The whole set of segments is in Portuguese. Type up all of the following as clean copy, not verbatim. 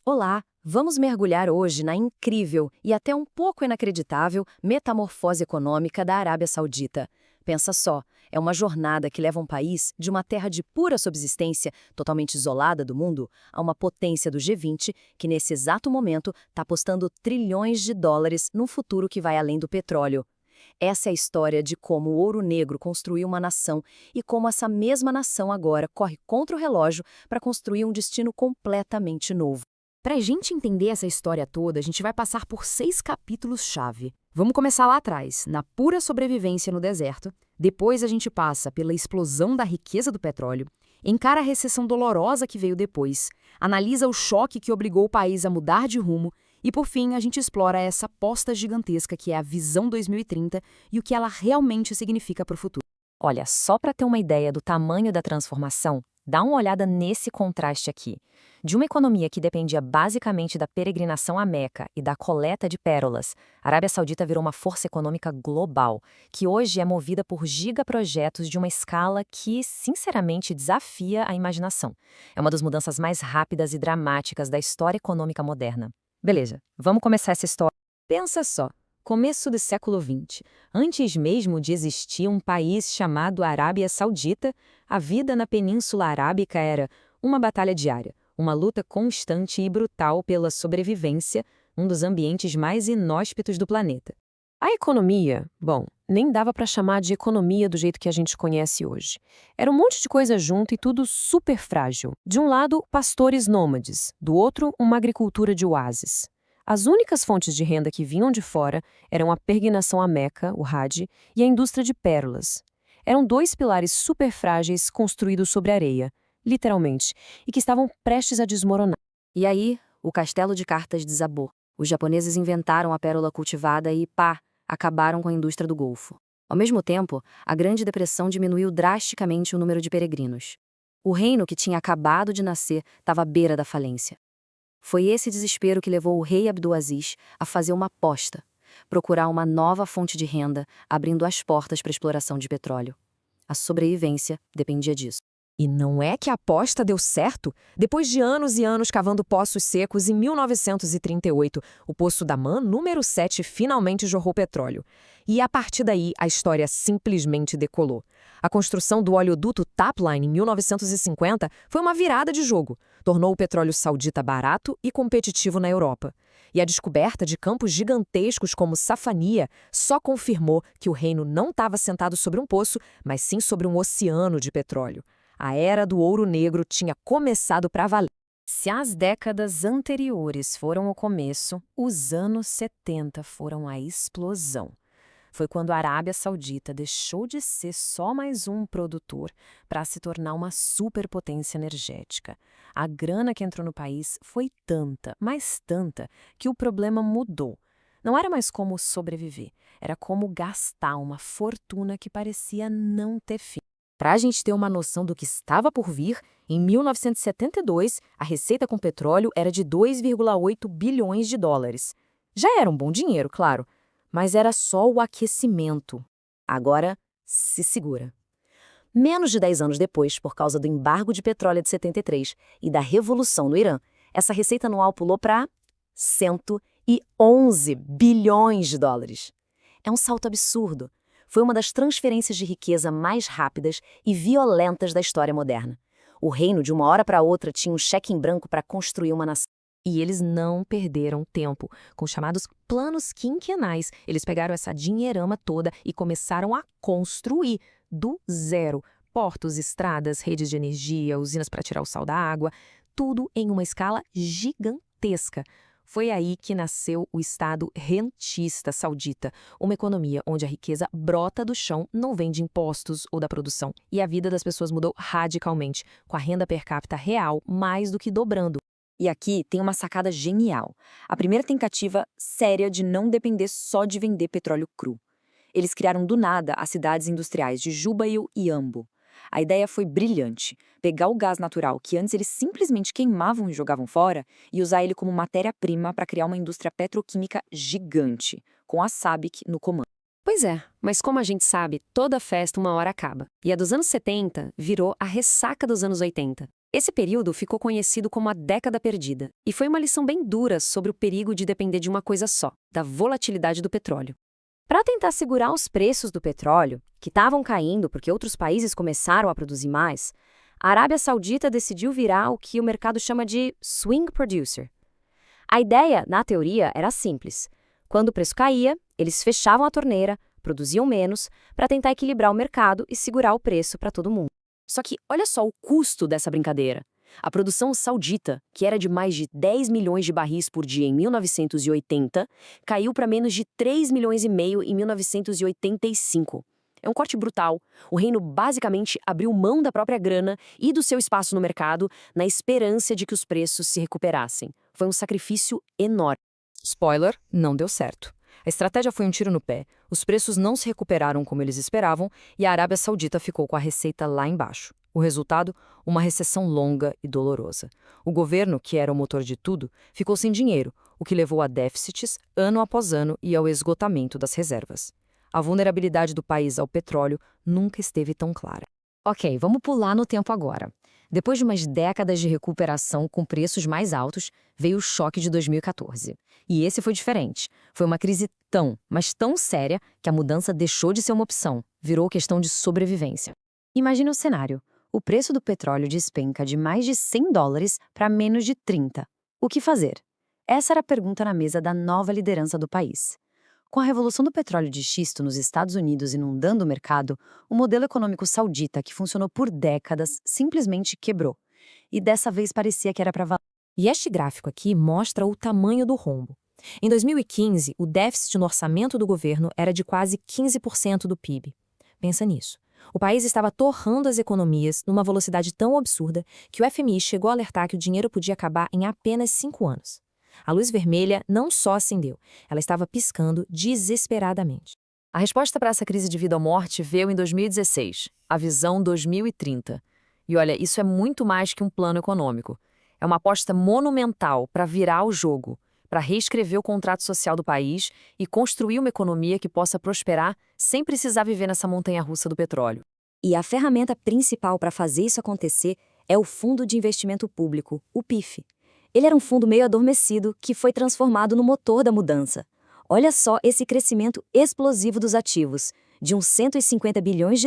Olá, vamos mergulhar hoje na incrível e até um pouco inacreditável metamorfose econômica da Arábia Saudita. Pensa só, é uma jornada que leva um país de uma terra de pura subsistência, totalmente isolada do mundo, a uma potência do G20 que nesse exato momento está apostando trilhões de dólares num futuro que vai além do petróleo. Essa é a história de como o ouro negro construiu uma nação e como essa mesma nação agora corre contra o relógio para construir um destino completamente novo. Para a gente entender essa história toda, a gente vai passar por 6 capítulos-chave. Vamos começar lá atrás, na pura sobrevivência no deserto. Depois a gente passa pela explosão da riqueza do petróleo, encara a recessão dolorosa que veio depois, analisa o choque que obrigou o país a mudar de rumo e, por fim, a gente explora essa aposta gigantesca que é a Visão 2030 e o que ela realmente significa para o futuro. Olha, só para ter uma ideia do tamanho da transformação, dá uma olhada nesse contraste aqui. De uma economia que dependia basicamente da peregrinação à Meca e da coleta de pérolas, a Arábia Saudita virou uma força econômica global, que hoje é movida por gigaprojetos de uma escala que, sinceramente, desafia a imaginação. É uma das mudanças mais rápidas e dramáticas da história econômica moderna. Beleza, vamos começar essa história. Pensa só. Começo do século XX, antes mesmo de existir um país chamado Arábia Saudita, a vida na Península Arábica era uma batalha diária, uma luta constante e brutal pela sobrevivência, um dos ambientes mais inóspitos do planeta. A economia, bom, nem dava para chamar de economia do jeito que a gente conhece hoje. Era um monte de coisa junto e tudo super frágil. De um lado, pastores nômades, do outro, uma agricultura de oásis. As únicas fontes de renda que vinham de fora eram a peregrinação à Meca, o Hajj, e a indústria de pérolas. Eram dois pilares super frágeis construídos sobre areia, literalmente, e que estavam prestes a desmoronar. E aí, o castelo de cartas desabou. Os japoneses inventaram a pérola cultivada e, pá, acabaram com a indústria do Golfo. Ao mesmo tempo, a Grande Depressão diminuiu drasticamente o número de peregrinos. O reino que tinha acabado de nascer estava à beira da falência. Foi esse desespero que levou o rei Abdulaziz a fazer uma aposta, procurar uma nova fonte de renda, abrindo as portas para a exploração de petróleo. A sobrevivência dependia disso. E não é que a aposta deu certo? Depois de anos e anos cavando poços secos, em 1938, o Poço Daman, número 7, finalmente jorrou petróleo. E a partir daí, a história simplesmente decolou. A construção do oleoduto Tapline em 1950 foi uma virada de jogo. Tornou o petróleo saudita barato e competitivo na Europa. E a descoberta de campos gigantescos como Safania só confirmou que o reino não estava sentado sobre um poço, mas sim sobre um oceano de petróleo. A era do ouro negro tinha começado para valer. Se as décadas anteriores foram o começo, os anos 70 foram a explosão. Foi quando a Arábia Saudita deixou de ser só mais um produtor para se tornar uma superpotência energética. A grana que entrou no país foi tanta, mas tanta, que o problema mudou. Não era mais como sobreviver, era como gastar uma fortuna que parecia não ter fim. Para a gente ter uma noção do que estava por vir, em 1972, a receita com petróleo era de 2,8 bilhões de dólares. Já era um bom dinheiro, claro, mas era só o aquecimento. Agora, se segura. Menos de 10 anos depois, por causa do embargo de petróleo de 73 e da revolução no Irã, essa receita anual pulou para 111 bilhões de dólares. É um salto absurdo. Foi uma das transferências de riqueza mais rápidas e violentas da história moderna. O reino, de uma hora para outra, tinha um cheque em branco para construir uma nação. E eles não perderam tempo. Com os chamados planos quinquenais, eles pegaram essa dinheirama toda e começaram a construir do zero. Portos, estradas, redes de energia, usinas para tirar o sal da água, tudo em uma escala gigantesca. Foi aí que nasceu o Estado rentista saudita, uma economia onde a riqueza brota do chão, não vem de impostos ou da produção. E a vida das pessoas mudou radicalmente, com a renda per capita real mais do que dobrando. E aqui tem uma sacada genial. A primeira tentativa séria de não depender só de vender petróleo cru. Eles criaram do nada as cidades industriais de Jubail e Ambo. A ideia foi brilhante, pegar o gás natural que antes eles simplesmente queimavam e jogavam fora e usar ele como matéria-prima para criar uma indústria petroquímica gigante, com a SABIC no comando. Pois é, mas como a gente sabe, toda festa uma hora acaba. E a dos anos 70 virou a ressaca dos anos 80. Esse período ficou conhecido como a década perdida, e foi uma lição bem dura sobre o perigo de depender de uma coisa só, da volatilidade do petróleo. Para tentar segurar os preços do petróleo, que estavam caindo porque outros países começaram a produzir mais, a Arábia Saudita decidiu virar o que o mercado chama de swing producer. A ideia, na teoria, era simples. Quando o preço caía, eles fechavam a torneira, produziam menos, para tentar equilibrar o mercado e segurar o preço para todo mundo. Só que olha só o custo dessa brincadeira. A produção saudita, que era de mais de 10 milhões de barris por dia em 1980, caiu para menos de 3 milhões e meio em 1985. É um corte brutal. O reino basicamente abriu mão da própria grana e do seu espaço no mercado na esperança de que os preços se recuperassem. Foi um sacrifício enorme. Spoiler, não deu certo. A estratégia foi um tiro no pé, os preços não se recuperaram como eles esperavam e a Arábia Saudita ficou com a receita lá embaixo. O resultado? Uma recessão longa e dolorosa. O governo, que era o motor de tudo, ficou sem dinheiro, o que levou a déficits ano após ano e ao esgotamento das reservas. A vulnerabilidade do país ao petróleo nunca esteve tão clara. Ok, vamos pular no tempo agora. Depois de umas décadas de recuperação com preços mais altos, veio o choque de 2014. E esse foi diferente. Foi uma crise mas tão séria, que a mudança deixou de ser uma opção, virou questão de sobrevivência. Imagina o cenário. O preço do petróleo despenca de mais de $100 para menos de 30. O que fazer? Essa era a pergunta na mesa da nova liderança do país. Com a revolução do petróleo de xisto nos Estados Unidos inundando o mercado, o modelo econômico saudita, que funcionou por décadas, simplesmente quebrou. E dessa vez parecia que era para valer. E este gráfico aqui mostra o tamanho do rombo. Em 2015, o déficit no orçamento do governo era de quase 15% do PIB. Pensa nisso. O país estava torrando as economias numa velocidade tão absurda que o FMI chegou a alertar que o dinheiro podia acabar em apenas 5 anos. A luz vermelha não só acendeu, ela estava piscando desesperadamente. A resposta para essa crise de vida ou morte veio em 2016, a Visão 2030. E olha, isso é muito mais que um plano econômico. É uma aposta monumental para virar o jogo, para reescrever o contrato social do país e construir uma economia que possa prosperar sem precisar viver nessa montanha-russa do petróleo. E a ferramenta principal para fazer isso acontecer é o Fundo de Investimento Público, o PIF. Ele era um fundo meio adormecido que foi transformado no motor da mudança. Olha só esse crescimento explosivo dos ativos, de uns $150 bilhões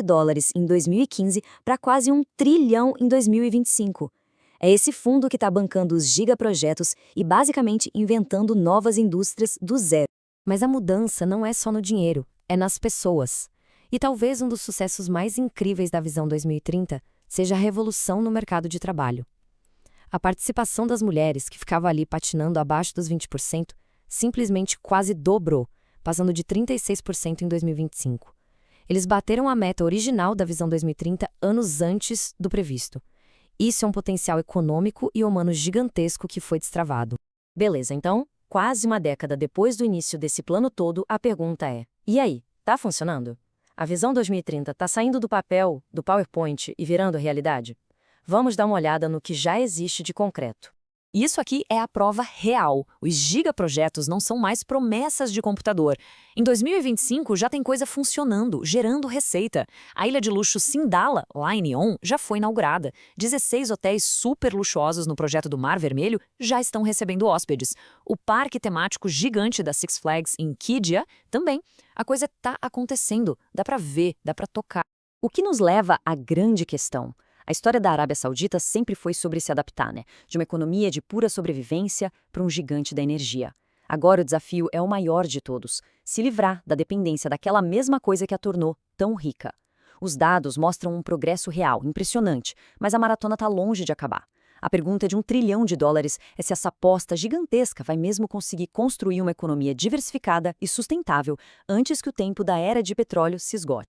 em 2015 para quase 1 trilhão em 2025. É esse fundo que está bancando os gigaprojetos e basicamente inventando novas indústrias do zero. Mas a mudança não é só no dinheiro, é nas pessoas. E talvez um dos sucessos mais incríveis da Visão 2030 seja a revolução no mercado de trabalho. A participação das mulheres, que ficava ali patinando abaixo dos 20%, simplesmente quase dobrou, passando de 36% em 2025. Eles bateram a meta original da Visão 2030 anos antes do previsto. Isso é um potencial econômico e humano gigantesco que foi destravado. Beleza, então, quase uma década depois do início desse plano todo, a pergunta é: e aí, tá funcionando? A Visão 2030 tá saindo do papel, do PowerPoint e virando realidade? Vamos dar uma olhada no que já existe de concreto. Isso aqui é a prova real. Os gigaprojetos não são mais promessas de computador. Em 2025 já tem coisa funcionando, gerando receita. A ilha de luxo Sindala, lá em Neom, já foi inaugurada. 16 hotéis super luxuosos no projeto do Mar Vermelho já estão recebendo hóspedes. O parque temático gigante da Six Flags em Qiddiya também. A coisa está acontecendo, dá para ver, dá para tocar. O que nos leva à grande questão. A história da Arábia Saudita sempre foi sobre se adaptar, né? De uma economia de pura sobrevivência para um gigante da energia. Agora o desafio é o maior de todos: se livrar da dependência daquela mesma coisa que a tornou tão rica. Os dados mostram um progresso real, impressionante, mas a maratona está longe de acabar. A pergunta de $1 trilhão é se essa aposta gigantesca vai mesmo conseguir construir uma economia diversificada e sustentável antes que o tempo da era de petróleo se esgote.